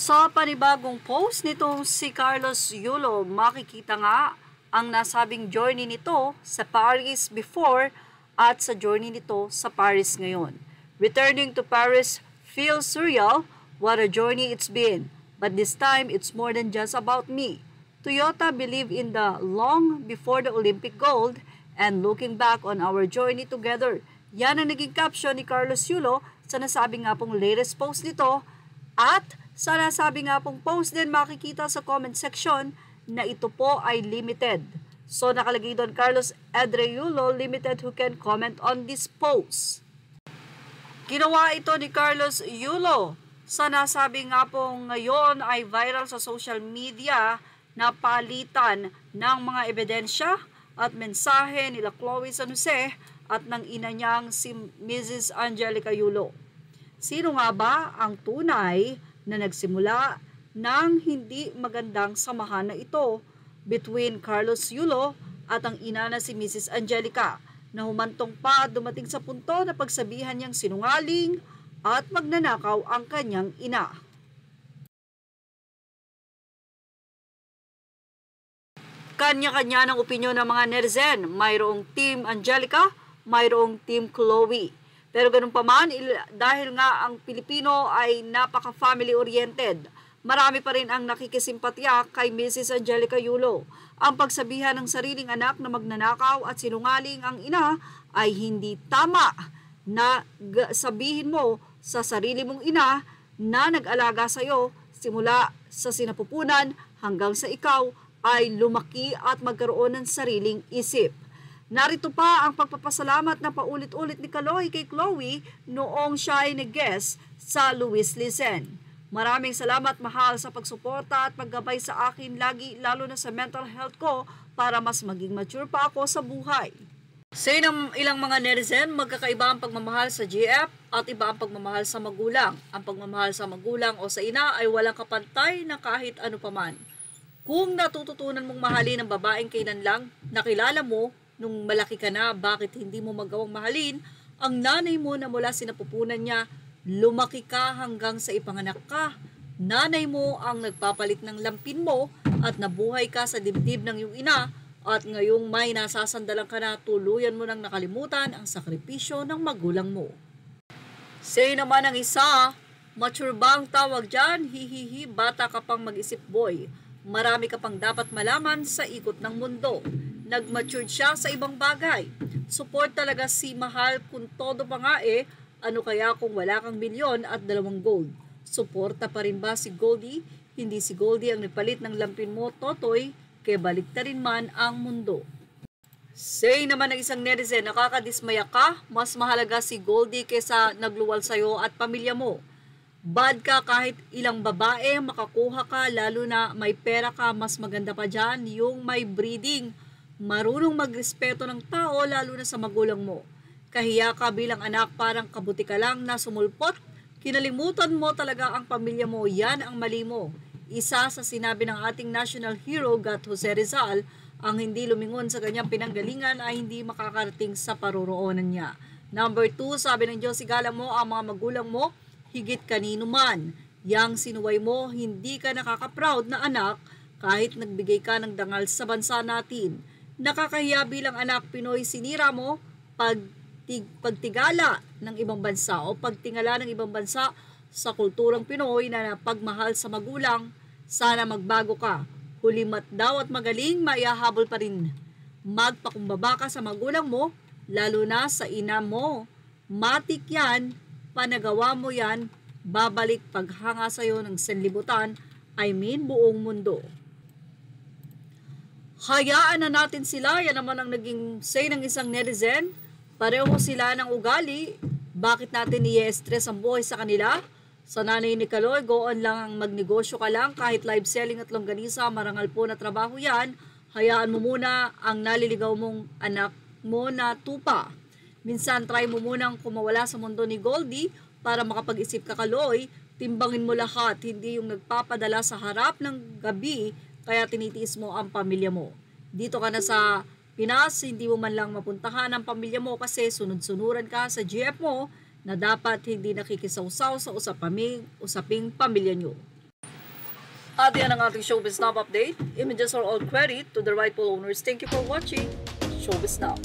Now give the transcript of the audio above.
Sa panibagong post nitong si Carlos Yulo, makikita nga ang nasabing journey nito sa Paris before at sa journey nito sa Paris ngayon. Returning to Paris feels surreal, what a journey it's been. But this time, it's more than just about me. Toyota believe in the long before the Olympic gold and looking back on our journey together. Yan ang naging caption ni Carlos Yulo sa nasabi nga pong latest post nito at sa nasabi nga pong post din makikita sa comment section na ito po ay limited. So nakalagay doon Carlos Yulo limited who can comment on this post. Ginawa ito ni Carlos Yulo sa nasabi nga pong ngayon ay viral sa social media na palitan ng mga ebidensya at mensahe nila Chloe San Jose at ng ina niyang si Mrs. Angelica Yulo. Sino nga ba ang tunay na nagsimula ng hindi magandang samahan na ito between Carlos Yulo at ang ina na si Mrs. Angelica na humantong pa dumating sa punto na pagsabihan niyang sinungaling at magnanakaw ang kanyang ina. Kanya-kanya ng opinyon ng mga netizen, mayroong Team Angelica, mayroong Team Chloe. Pero ganun pa man, dahil nga ang Pilipino ay napaka-family oriented, marami pa rin ang nakikisimpatya kay Mrs. Angelica Yulo. Ang pagsabihan ng sariling anak na magnanakaw at sinungaling ang ina ay hindi tama na sabihin mo sa sarili mong ina na nag-alaga sa iyo simula sa sinapupunan hanggang sa ikaw ay lumaki at magkaroon ng sariling isip. Narito pa ang pagpapasalamat na paulit-ulit ni Kaloy kay Chloe noong siya ay nag-guest sa Luis Lisen. Maraming salamat mahal sa pagsuporta at paggabay sa akin lagi lalo na sa mental health ko para mas maging mature pa ako sa buhay. Sa ilang mga netizen, magkakaiba ang pagmamahal sa GF at iba ang pagmamahal sa magulang. Ang pagmamahal sa magulang o sa ina ay walang kapantay na kahit ano paman. Kung natututunan mong mahalin ang babaeng kailan lang nakilala mo nung malaki ka na, bakit hindi mo magawang mahalin ang nanay mo na mula sinapupunan niya, lumaki ka hanggang sa ipanganak ka. Nanay mo ang nagpapalit ng lampin mo at nabuhay ka sa dibdib ng iyong ina at ngayong may nasasandalan ka na tuluyan mo nang nakalimutan ang sakripisyo ng magulang mo. Say naman ang isa, mature bang tawag dyan? Hihihi, bata ka pang mag-isip boy. Marami ka pang dapat malaman sa ikot ng mundo. Nag-matured siya sa ibang bagay. Support talaga si Mahal kung todo pa nga ano kaya kung wala kang milyon at 2 gold? Suporta pa rin ba si Goldie? Hindi si Goldie ang nagpalit ng lampin mo, Totoy, kaya baliktarin man ang mundo. Say naman ng isang netizen, nakakadismaya ka, mas mahalaga si Goldie kaysa nagluwal sa'yo at pamilya mo. Bad ka kahit ilang babae, makakuha ka, lalo na may pera ka, mas maganda pa dyan yung may breeding. Marunong magrespeto ng tao, lalo na sa magulang mo. Kahiya ka bilang anak, parang kabuti ka lang na sumulpot. Kinalimutan mo talaga ang pamilya mo, yan ang mali mo. Isa sa sinabi ng ating national hero, Gat Jose Rizal, ang hindi lumingon sa kanyang pinanggalingan ay hindi makakarating sa paroroonan niya. Number 2, sabi ng Diyos, igala mo ang mga magulang mo, higit kanino man. Yang sinuway mo, hindi ka nakaka-proud na anak kahit nagbigay ka ng dangal sa bansa natin. Nakakahiya bilang anak Pinoy, sinira mo pagtigala ng ibang bansa o pagtingala ng ibang bansa sa kulturang Pinoy na pagmahal sa magulang. Sana magbago ka. Hulimat daw at magaling, maihahabol pa rin. Magpakumbaba ka sa magulang mo, lalo na sa ina mo. Matik yan, panagawa mo yan, babalik paghanga sa'yo ng sanlibutan, buong mundo. Hayaan na natin sila, yan naman ang naging say ng isang netizen. Pareho sila ng ugali, bakit natin i-stress ang buhay sa kanila? Sa nanay ni Kaloy, go on lang ang magnegosyo ka lang, kahit live selling at longganisa, marangal po na trabaho yan. Hayaan mo muna ang naliligaw mong anak mo na tupa. Minsan try mo munang kumawala sa mundo ni Goldie para makapag-isip ka Kaloy, timbangin mo lahat, hindi yung nagpapadala sa harap ng gabi kaya tinitiis mo ang pamilya mo. Dito ka na sa Pinas, hindi mo man lang mapuntahan ang pamilya mo kasi sunod-sunuran ka sa GF mo na dapat hindi nakikisawsaw sa usaping pamilya nyo. At yan ang ating Showbiz Now update. Images are all credit to the rightful owners. Thank you for watching Showbiz Now.